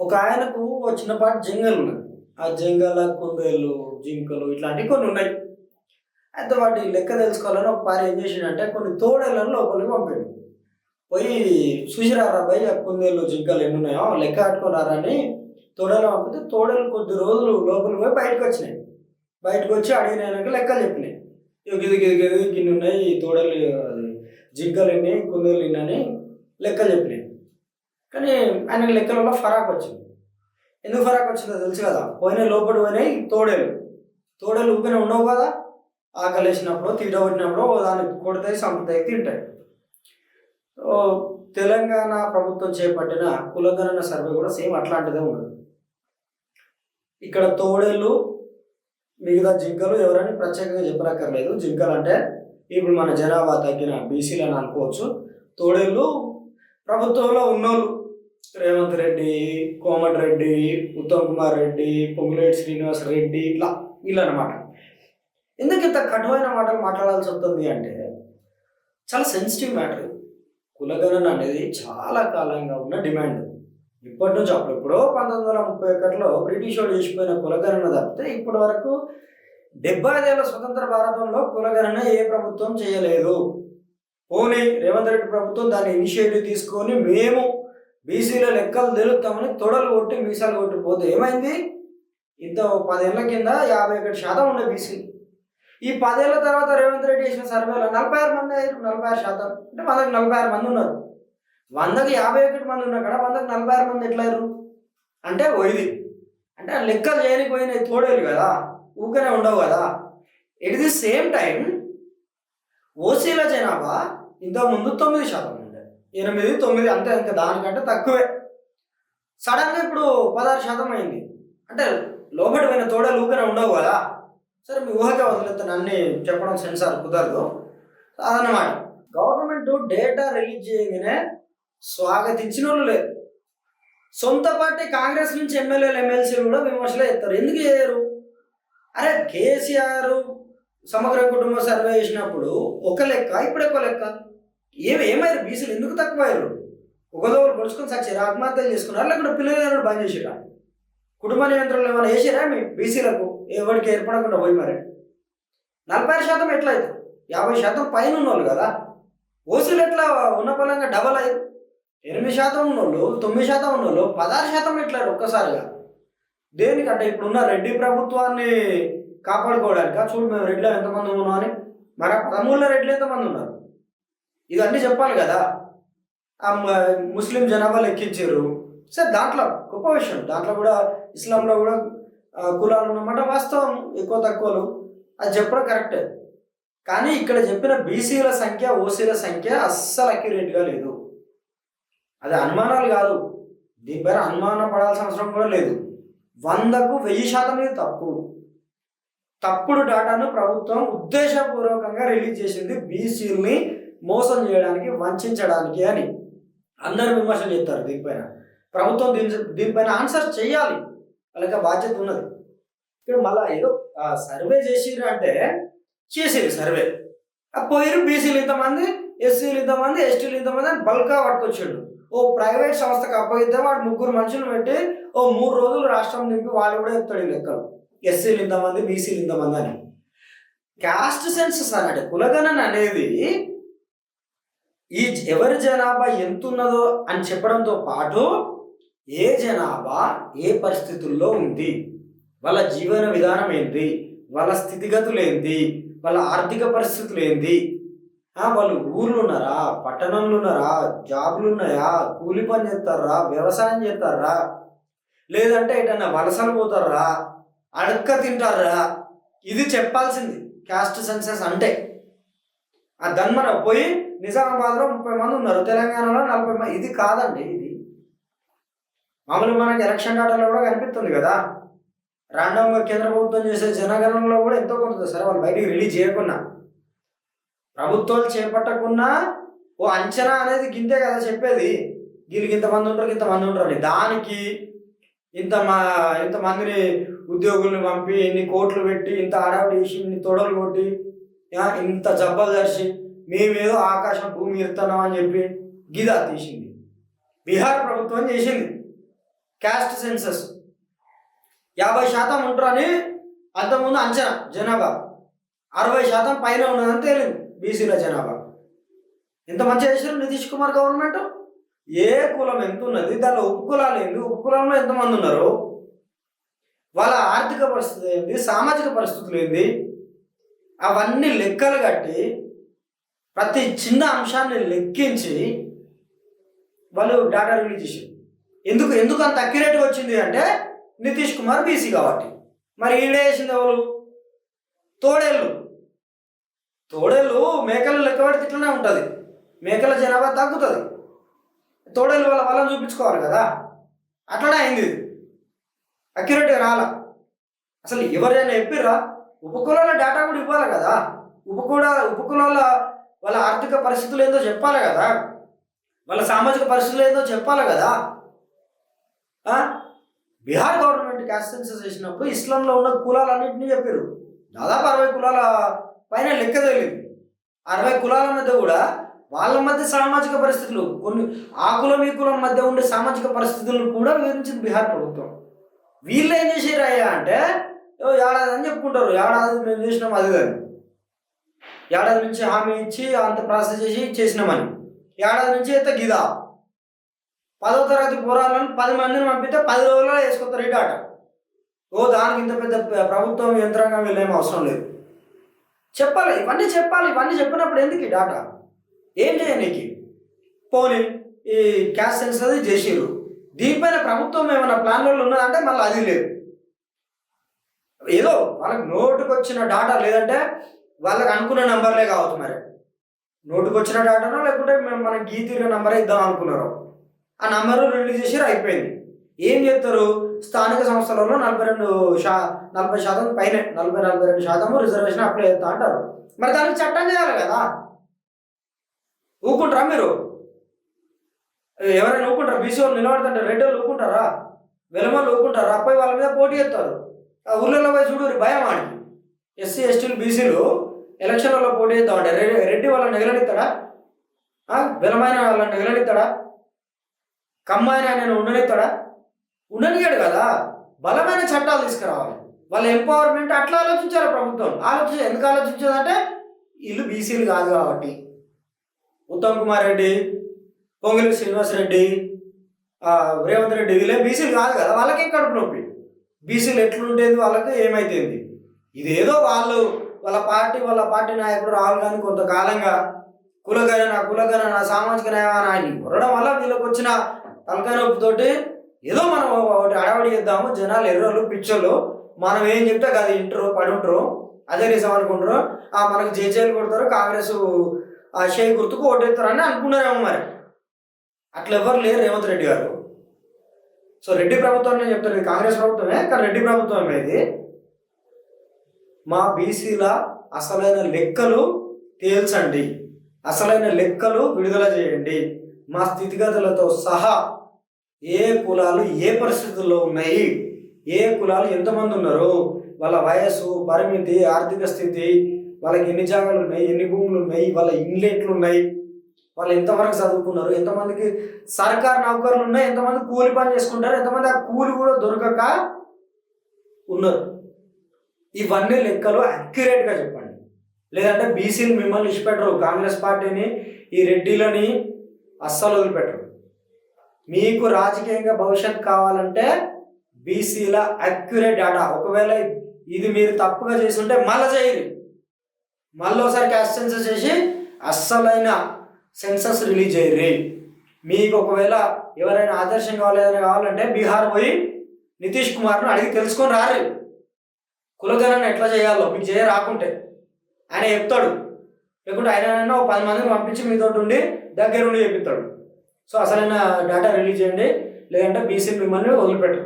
ఒక ఆయనకు ఓ చిన్నపాటి జంగల్ ఉన్నది. ఆ జంగల కుందేళ్ళు, జింకలు ఇట్లాంటివి కొన్ని ఉన్నాయి. అయితే వాటి లెక్క తెలుసుకోవాలని ఒక పారి ఏం చేసిండంటే కొన్ని తోడేళ్ళను లోపలికి పంపాడు. పోయి చూసిరారా భయ్ ఆ కుందేళ్ళు, జింకలు ఎన్ని ఉన్నాయో లెక్క కట్టుకొని రారా అని తోడేళ్ళు పంపితే తోడేళ్ళు కొద్ది రోజులు లోపలికి పోయి బయటకు వచ్చినాయి. బయటకు వచ్చి అడిగినాక లెక్కలు చెప్పినాయి. గిది గిన్ని ఉన్నాయి ఈ తోడేళ్ళు, జింకలు ఎన్ని, కుందేళ్ళు ఎన్ని అని లెక్కలు చెప్పినాయి. కానీ ఆయనకి లెక్కలలో ఫరాక్ వచ్చింది. ఎందుకు ఫరాక్ వచ్చిందో తెలుసు కదా. లోపల పోయినాయి తోడేళ్ళు. తోడేళ్ళు ఊపిన ఉండవు కదా, ఆకలి వేసినప్పుడు తీట కొట్టినప్పుడు దాన్ని కొడతాయి, చంపుతాయి, తింటాయి. తెలంగాణ ప్రభుత్వం చేపట్టిన కులగణన సర్వే కూడా సేమ్ అట్లాంటిదే ఉన్నది. ఇక్కడ తోడేళ్ళు, మిగతా జింకలు ఎవరని ప్రత్యేకంగా చెప్పనక్కర్లేదు. జింకలు అంటే ఇప్పుడు మన జనాభా తగ్గిన బీసీలు అని అనుకోవచ్చు. తోడేళ్ళు ప్రభుత్వంలో ఉన్నోళ్ళు రేవంత్ రెడ్డి, కోమటి రెడ్డి, ఉత్తమ్ కుమార్ రెడ్డి, పొంగులేటి శ్రీనివాస్ రెడ్డి, ఇలా అనమాట. ఎందుకు ఇంత కఠినమైన మాటలు మాట్లాడాల్సి వస్తుంది అంటే చాలా సెన్సిటివ్ మ్యాటర్. కులగణన అనేది చాలా కాలంగా ఉన్న డిమాండ్. ఇప్పటి నుంచి అప్పుడెప్పుడో 1931లో బ్రిటిష్ వాళ్ళు చేసిపోయిన కులగణన తప్పితే ఇప్పటి వరకు 75 ఏళ్ల స్వతంత్ర భారతంలో కులగణన ఏ ప్రభుత్వం చేయలేదు. పోనీ రేవంత్ రెడ్డి ప్రభుత్వం దాన్ని ఇనిషియేటివ్ తీసుకొని మేము బీసీల లెక్కలు తెలుస్తామని తొడలు కొట్టి మీసాలు కొట్టిపోతే ఏమైంది? ఇంత 10 ఏళ్ల కింద 51% ఉండే బీసీ. ఈ 10 ఏళ్ల తర్వాత రేవంత్ రెడ్డి చేసిన సర్వేలో 46 మంది అయ్యారు. 46% అంటే 100కి 46 మంది ఉన్నారు. 100కి 51 మంది ఉన్నా కదా 100కి 46 మంది ఎట్లయ్యారు అంటే ఇది అంటే లెక్కలు చేయడానికి పోయిన తోడేలు కదా, ఊకనే ఉండవు కదా. ఎట్ ది సేమ్ టైం ఓసీల జనాభా ఇంతకుముందు 9% ఉండే, 8, 9 అంతే, ఇంకా దానికంటే తక్కువే. సడన్గా ఇప్పుడు 16% అయింది. అంటే లోపల పోయిన తోడేలు ఊకనే ఉండవు కదా. సరే మీ ఊహకే వదిలేస్తాను, అన్ని చెప్పడం సెన్సార్ కుదరదు. అదన్నమాట. గవర్నమెంట్ డేటా రిలీజ్ చేయగానే స్వాగతించిన వాళ్ళు లేరు. సొంత పార్టీ కాంగ్రెస్ నుంచి ఎమ్మెల్యేలు, ఎమ్మెల్సీలు కూడా విమర్శలే చేస్తారు. ఎందుకు చేయరు? అరే కేసీఆర్ సమగ్ర కుటుంబ సర్వే చేసినప్పుడు ఒక లెక్క, ఇప్పుడు ఒక లెక్క. ఏమయ్యారు బీసీలు? ఎందుకు తక్కువయ్యారు? ఒకదోరు పొడుచుకొని సచ్చారు, ఆత్మహత్యలు చేసుకున్నారు, లేకపోతే పిల్లలు బంద్ చేసిరా? కుటుంబ నియంత్రణలు ఏమైనా వేసిరా మీ బీసీలకు? ఎవరికి ఏర్పడకుండా పోయి మరి 46% ఎట్లయితే 50% పైన ఉన్నోళ్ళు కదా. ఓసీలు ఎట్లా ఉన్న పరంగా డబల్ అయ్యారు. 8% ఉన్నోళ్ళు, 9% ఉన్నోళ్ళు 16% ఎట్లారు ఒక్కసారిగా. దేనికంటే ఇప్పుడున్న రెడ్డి ప్రభుత్వాన్ని కాపాడుకోవడానిక? చూడు మేము రెడ్లో ఎంతమంది ఉన్నాం అని. మరి 13 రెడ్లు ఎంతమంది ఉన్నారు? ఇవన్నీ చెప్పాలి కదా. ముస్లిం జనాభా లెక్కించారు. సరే దాంట్లో గొప్ప విషయం, దాంట్లో కూడా ఇస్లాంలో కూడా కులాలు ఉన్నమాట వాస్తవం, ఎక్కువ తక్కువలు, అది చెప్పడం కరెక్టే. కానీ ఇక్కడ చెప్పిన బీసీల సంఖ్య, ఓసీల సంఖ్య అస్సలు అక్యురేట్గా లేదు. అది అనుమానాలు కాదు, దీనిపైన అనుమానం పడాల్సిన అవసరం కూడా లేదు. 100కు 1000% ఇది తప్పుడు డేటాను ప్రభుత్వం ఉద్దేశపూర్వకంగా రిలీజ్ చేసింది బీసీలని మోసం చేయడానికి, వంచడానికి అని అందరూ విమర్శలు చేస్తారు. దీనిపైన ప్రభుత్వం దీనిపైన ఆన్సర్ చేయాలి, వాళ్ళకి బాధ్యత ఉన్నది. ఇక్కడ మళ్ళీ ఏదో సర్వే చేసిర్రు అంటే చేసేది సర్వే, పోయిరు బీసీలు ఇంతమంది, ఎస్సీలు ఇంతమంది, ఎస్టీలు ఇంతమంది అని బల్క్గా పట్టుకొచ్చాడు. ఓ ప్రైవేట్ సంస్థకు అప్పగిద్దాం, వాడు 3 మనుషులు పెట్టి ఓ 3 రోజులు రాష్ట్రం దింపి వాళ్ళు కూడా చెప్తాడు ఈ లెక్కలు, ఎస్సీలు ఇంతమంది, బీసీలు ఇంతమంది అని. క్యాస్ట్ సెన్సస్ అన్నాడు. కులగణన అనేది ఈ ఎవరి జనాభా ఎంతున్నదో అని చెప్పడంతో పాటు ఏ జనాభా ఏ పరిస్థితుల్లో ఉంది, వాళ్ళ జీవన విధానం ఏంటి, వాళ్ళ స్థితిగతులు ఏంటి, వాళ్ళ ఆర్థిక పరిస్థితులు ఏంటి, వాళ్ళు ఊర్లు ఉన్నారా, పట్టణంలో ఉన్నారా, జాబులు ఉన్నాయా, కూలి పని చేస్తారా, వ్యవసాయం చేస్తారా, లేదంటే ఎటన్నా వలసలు పోతారా, అడక్క తింటారా, ఇది చెప్పాల్సింది క్యాస్ట్ సెన్సస్ అంటే. దాన్ని మనం పోయి నిజామాబాద్లో 30 మంది ఉన్నారు, తెలంగాణలో 40 మంది, ఇది కాదండి. ఇది మామూలుగా మనకి ఎలక్షన్ డేటాలో కూడా కనిపిస్తుంది కదా. రాండంగా కేంద్ర ప్రభుత్వం చేసే జనగణనలో కూడా ఎంతో కొంత, సరే వాళ్ళు బయటికి రిలీజ్ చేయకున్నా, ప్రభుత్వాలు చేపట్టకున్నా ఓ అంచనా అనేది గింతే కదా చెప్పేది. వీళ్ళకి ఇంతమంది ఉంటారు, ఇంతమంది ఉంటారు అని. దానికి ఇంతమందిని ఉద్యోగుల్ని పంపి, ఇన్ని కోట్లు పెట్టి, ఇంత ఆడావిడి చేసి, ఇన్ని తొడలు కొట్టి, ఇంత జబ్బలు దర్శి మేమేదో ఆకాశం భూమి ఇస్తున్నాం అని చెప్పి గిదా తీసింది బీహార్ ప్రభుత్వం చేసింది. క్యాస్ట్ సెన్సస్ 50% ఉంటారని అంతకుముందు అంచనా జనాభా 60% పైన ఉన్నదని తేలింది బీసీల జనాభా. ఎంత మంచిగా చేశారు నితీష్ కుమార్ గవర్నమెంట్. ఏ కులం ఎంత ఉన్నది, దానిలో ఉపకులాలు ఏంది, ఉపకులంలో ఎంతమంది ఉన్నారు, వాళ్ళ ఆర్థిక పరిస్థితి ఏంది, సామాజిక పరిస్థితులు ఏంది, అవన్నీ లెక్కలు కట్టి ప్రతి చిన్న అంశాన్ని లెక్కించి వాళ్ళు డేటా రిలీజ్ చేశారు. ఎందుకు అంత అక్యురేట్గా వచ్చింది అంటే నితీష్ కుమార్ బీసీ కాబట్టి. మరి ఈడే వేసింది ఎవరు? తోడేళ్ళు మేకలు లెక్క పెడితే ఇట్లనే ఉంటుంది, మేకల జనాభా తగ్గుతుంది, తోడేళ్ళు వాళ్ళని చూపించుకోవాలి కదా, అట్లనే అయింది. అక్యురేట్గా రాలా. అసలు ఎవరైనా చెప్పిర్రా? ఉపకులాల డేటా కూడా ఇవ్వాలి కదా, ఉపకులాల వాళ్ళ ఆర్థిక పరిస్థితులు ఏందో చెప్పాలి కదా, వాళ్ళ సామాజిక పరిస్థితులు ఏందో చెప్పాలి కదా. బీహార్ గవర్నమెంట్ క్యాస్ట్ సెన్సస్ చేసినప్పుడు ఇస్లాంలో ఉన్న కులాలన్నింటినీ చెప్పారు. దాదాపు 60 కులాల పైన లెక్క తెలియదు. 60 కులాల మధ్య కూడా వాళ్ళ మధ్య సామాజిక పరిస్థితులు, కొన్ని ఆ కులం ఈ కులం మధ్య ఉండే సామాజిక పరిస్థితులను కూడా వివరించింది బీహార్ ప్రభుత్వం. వీళ్ళు ఏం చేసారయ్యా అంటే ఏడాది అని చెప్పుకుంటారు, ఏడాది మేము చేసినాం అది కానీ, ఏడాది నుంచి హామీ ఇచ్చి అంత ప్రాసెస్ చేసినామని, ఏడాది నుంచి అయితే గిదా 10వ తరగతి పోరాలను 10 మందిని పంపితే 10 రోజుల్లో వేసుకొస్తారు ఈ డాటా. దానికి ఇంత పెద్ద ప్రభుత్వం యంత్రాంగం వీళ్ళేం అవసరం లేదు. చెప్పాలి, ఇవన్నీ చెప్పినప్పుడు ఎందుకు ఈ డాటా? ఏం చేయనీకి? పోనీ ఈ క్యాస్ట్ సెన్సస్ చేసిర్రు, దీనిపైన ప్రభుత్వం ఏమైనా ప్లాన్లలో ఉన్నదంటే మళ్ళీ అది లేదు. ఏదో వాళ్ళకి నోటుకు వచ్చిన డాటా, లేదంటే వాళ్ళకి అనుకున్న నంబర్లే కావచ్చు, మరి నోటుకు వచ్చిన డాటానో లేకుంటే మనం గీతీర నంబరే ఇద్దాం అనుకున్నారో ఆ నంబరు రిలీజ్ చేసి అయిపోయింది. ఏం చేస్తారు? స్థానిక సంస్థలలో 40% పైన 42% రిజర్వేషన్ అప్లై చేస్తా అంటారు. మరి దానికి చట్టం చేయాలి కదా. ఊకుంటారా మీరు? ఎవరైనా ఊకుంటారా? బీసీ వాళ్ళు నిలబడుతుంటే రెడ్డి వాళ్ళు ఊకుంటారా? వెలమలు ఊకుంటారా? అబ్బాయి వాళ్ళ మీద పోటీ చేస్తారు. ఆ ఊళ్ళలో పోయి చూడు భయం ఆడికి. ఎస్సీ ఎస్టీలు బీసీలు ఎలక్షన్లలో పోటీ చేద్దామంటే రెడ్డి వాళ్ళని ఎగలనిస్తాడా? వెలమైన వాళ్ళని ఎగలనిస్తాడా? కమ్మాయిన ఆయన ఉండనిస్తాడా? ఉండనియాడు కదా. బలమైన చట్టాలు తీసుకురావాలి, వాళ్ళ ఎంపవర్మెంట్ అట్లా ఆలోచించాలి ప్రభుత్వం. ఎందుకు ఆలోచించదంటే వీళ్ళు బీసీలు కాదు కాబట్టి. ఉత్తమ్ కుమార్ రెడ్డి, పొంగులేటి శ్రీనివాస్ రెడ్డి, రేవంత్ రెడ్డి వీళ్ళే బీసీలు కాదు కదా, వాళ్ళకేం కడుపు నొప్పి. బీసీలు ఎట్లుంటేది, వాళ్ళకి ఏమైతుంది. ఇదేదో వాళ్ళ పార్టీ నాయకుడు రాహుల్ గాంధీ కొంతకాలంగా కులగణన సామాజిక న్యాయం ఆయన కొరడం వల్ల వీళ్ళకి వచ్చిన తలకాయ నొప్పితోటి ఏదో మనం ఒకటి అడవడి చేద్దాము, జనాలు ఎర్రోళ్ళు పిచ్చోళ్ళు, మనం ఏం చెప్తే కదా ఇంటారు పడి ఉంటారు, అదే నిజం అనుకుంటారు, మనకు జేజేలు కొడతారు, కాంగ్రెస్ షేక్ గుర్తుకు ఓటేస్తారని అనుకున్నారేమో. మరి అట్లా ఎవరు లేరు రేవంత్ రెడ్డి గారు. సో రెడ్డి ప్రభుత్వం నేను చెప్తాను, ఇది కాంగ్రెస్ ప్రభుత్వమే కానీ రెడ్డి ప్రభుత్వం ఇది. మా బీసీల అసలైన లెక్కలు తేల్చండి, అసలైన లెక్కలు విడుదల చేయండి, మా స్థితిగతులతో సహా ఏ కులాలు ఏ పరిస్థితుల్లో ఉన్నాయి, ఏ కులాలు ఎంతమంది ఉన్నారు, వాళ్ళ వయస్సు, పరిమితి, ఆర్థిక స్థితి, వాళ్ళకి ఎన్ని జాగాలు ఉన్నాయి, ఎన్ని భూములు ఉన్నాయి, వాళ్ళ ఇన్లెట్లు ఉన్నాయి, వాళ్ళు ఎంతవరకు చదువుకున్నారు, ఎంతమందికి సర్కారు నౌకర్లు ఉన్నాయి, ఎంతమంది కూలి పని చేసుకుంటారు, ఎంతమంది ఆ కూలి కూడా దొరకక ఉన్నారు. ఇవన్నీ లెక్కలు అక్యురేట్గా చెప్పండి. లేదంటే బీసీలు మిమ్మల్ని ఇష్టపెట్టరు, కాంగ్రెస్ పార్టీని ఈ రెడ్డిలని అస్సలు వదిలిపెట్టరు. మీకు రాజకీయంగా భవిష్యత్ కావాలంటే బీసీల అక్యురేట్ డేటా. ఒకవేళ ఇది మీరు తప్పుగా చేసి ఉంటే మళ్ళీ చేయరు, మళ్ళీ ఒకసారి క్యాస్ట్ సెన్సస్ చేసి అస్సలైన సెన్సస్ రిలీజ్ చేయరు. మీకు ఒకవేళ ఎవరైనా ఆదర్శం కావాలంటే బీహార్ పోయి నితీష్ కుమార్ను అడిగి తెలుసుకొని రారు కులగణన ఎట్లా చేయాలో. మీకు రాకుంటే ఆయన చెప్తాడు, లేకుంటే ఆయన 10 మందిని పంపించి మీతో ఉండి దగ్గరుండి చెప్తాడు. సో అసలైన డేటా రిలీజ్ చేయండి, లేదంటే బీసీ మిమ్మల్ని వదిలిపెట్టరు.